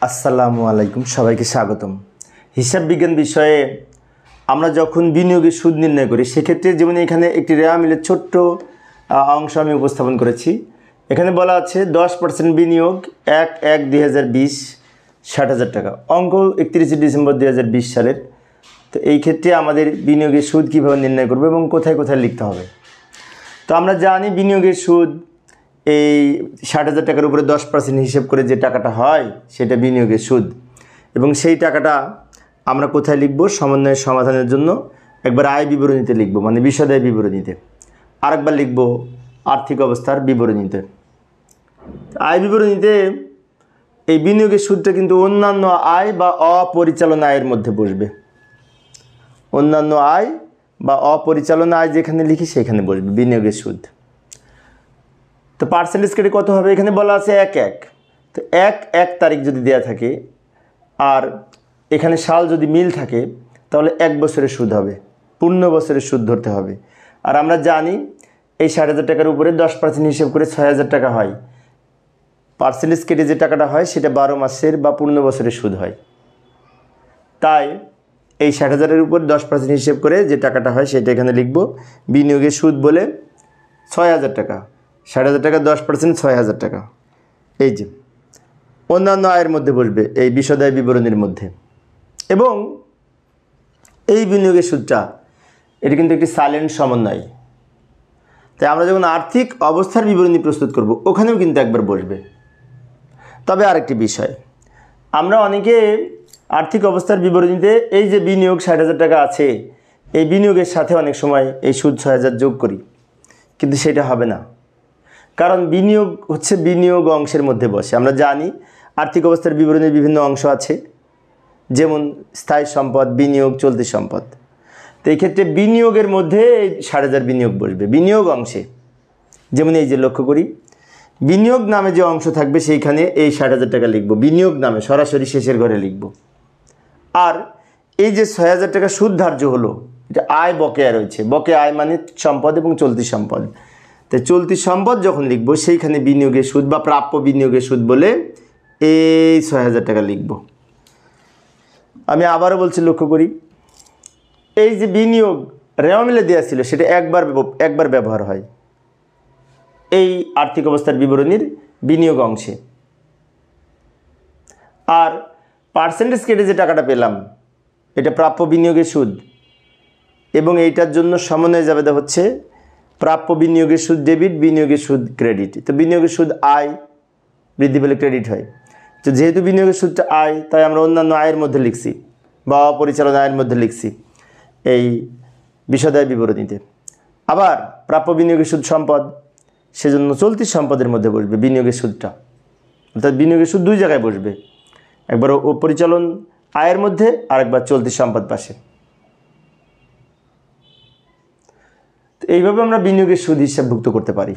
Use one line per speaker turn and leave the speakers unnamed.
আসসালামু আলাইকুম, সবাইকে স্বাগতম। হিসাব বিজ্ঞান বিষয়ে আমরা যখন বিনিয়োগের সুদ নির্ণয় করি সেক্ষেত্রে যেমন এখানে একটি রেওয়া মিলের ছোট্ট অংশ আমি উপস্থাপন করেছি। এখানে বলা আছে 10% বিনিয়োগ 1/1/2020 60,000 টাকা। অঙ্ক 31 ডিসেম্বর 2020 সালের। তো এই ক্ষেত্রে আমাদের বিনিয়োগের সুদ কীভাবে নির্ণয় করবো এবং কোথায় কোথায় লিখতে হবে। তো আমরা জানি বিনিয়োগের সুদ এই 60,000 টাকার উপরে 10% হিসেব করে যে টাকাটা হয় সেটা বিনিয়োগের সুদ, এবং সেই টাকাটা আমরা কোথায় লিখব? সমন্বয়ের সমাধানের জন্য একবার আয় বিবরণীতে লিখব, মানে বিশদায় বিবরণীতে, আরেকবার লিখব আর্থিক অবস্থার বিবরণীতে। আয় বিবরণীতে এই বিনিয়োগের সুদটা কিন্তু অন্যান্য আয় বা অপরিচালনা আয়ের মধ্যে বসবে। অন্যান্য আয় বা অপরিচালনা আয় যেখানে লিখি সেখানে বসবে বিনিয়োগের সুদ। তো পার্সেন্টেজ কেটে কত হবে? এখানে বলা আছে 1/1। তো 1/1 তারিখ যদি দেওয়া থাকে আর এখানে সাল যদি মিল থাকে তাহলে 1 বছরের সুদ হবে, পূর্ণ বছরের সুদ ধরতে হবে। আর আমরা জানি এই 60,000 টাকার উপরে 10% হিসেব করে 6,000 টাকা হয়। পার্সেন্টেজ কেটে যে টাকাটা হয় সেটা 12 মাসের বা পূর্ণ বছরের সুদ হয়। তাই এই 60,000-এর উপর 10% হিসেব করে যে টাকাটা হয় সেটা এখানে লিখব বিনিয়োগের সুদ বলে 6,000 টাকা। 60,000 টাকা 10% 6,000 টাকা। এই যে অন্যান্য আয়ের মধ্যে বসবে এই বিশদায় বিবরণীর মধ্যে। এবং এই বিনিয়োগের সুদটা এটা কিন্তু একটি সাইলেন্ট সমন্বয়। তাই আমরা যখন আর্থিক অবস্থার বিবরণী প্রস্তুত করব ওখানেও কিন্তু একবার বসবে। তবে আরেকটি বিষয়, আমরা অনেকে আর্থিক অবস্থার বিবরণীতে এই যে বিনিয়োগ 60,000 টাকা আছে এই বিনিয়োগের সাথে অনেক সময় এই সুদ 6,000 যোগ করি, কিন্তু সেটা হবে না। কারণ বিনিয়োগ হচ্ছে বিনিয়োগ অংশের মধ্যে বসে। আমরা জানি আর্থিক অবস্থার বিবরণীর বিভিন্ন অংশ আছে, যেমন স্থায়ী সম্পদ, বিনিয়োগ, চলতি সম্পদ। তো এই ক্ষেত্রে বিনিয়োগের মধ্যে 60,000 বিনিয়োগ বসবে বিনিয়োগ অংশে। যেমন এই যে লক্ষ্য করি, বিনিয়োগ নামে যে অংশ থাকবে সেইখানে এই 60,000 টাকা লিখব, বিনিয়োগ নামে সরাসরি শেষের ঘরে লিখব। আর এই যে 6,000 টাকা সুদ ধার্য হলো এটা আয় বকেয়া রয়েছে। বকেয়া আয় মানে সম্পদ এবং চলতি সম্পদ। তাই চলতি সম্পদ যখন লিখব সেইখানে বিনিয়োগের সুদ বা প্রাপ্য বিনিয়োগের সুদ বলে এই 6,000 টাকা লিখব। আমি আবারও বলছি, লক্ষ্য করি, এই যে বিনিয়োগ রেওয়া মিলে দেওয়া ছিল সেটা একবার ব্যবহার হয় এই আর্থিক অবস্থার বিবরণীর বিনিয়োগ অংশে। আর পার্সেন্টেজ কেটে যে টাকাটা পেলাম এটা প্রাপ্য বিনিয়োগের সুদ, এবং এইটার জন্য সমন্বয় যাবে হচ্ছে প্রাপ্য বিনিয়োগের সুদ ডেবিট, বিনিয়োগের সুদ ক্রেডিট। তো বিনিয়োগের সুদ আয়, বৃদ্ধি পেলে ক্রেডিট হয়। তো যেহেতু বিনিয়োগের সুদটা আয় তাই আমরা অন্যান্য আয়ের মধ্যে লিখছি বা অপরিচালনা আয়ের মধ্যে লিখছি এই বিশদায় বিবরণীতে। আবার প্রাপ্য বিনিয়োগের সুদ সম্পদ, সেজন্য চলতি সম্পদের মধ্যে বসবে বিনিয়োগের সুদটা। অর্থাৎ বিনিয়োগের সুদ দুই জায়গায় বসবে, একবার পরিচালন আয়ের মধ্যে আর একবার চলতি সম্পদ পাশে। তো এইভাবে আমরা বিনিয়োগের সুদ হিসাবভুক্ত করতে পারি।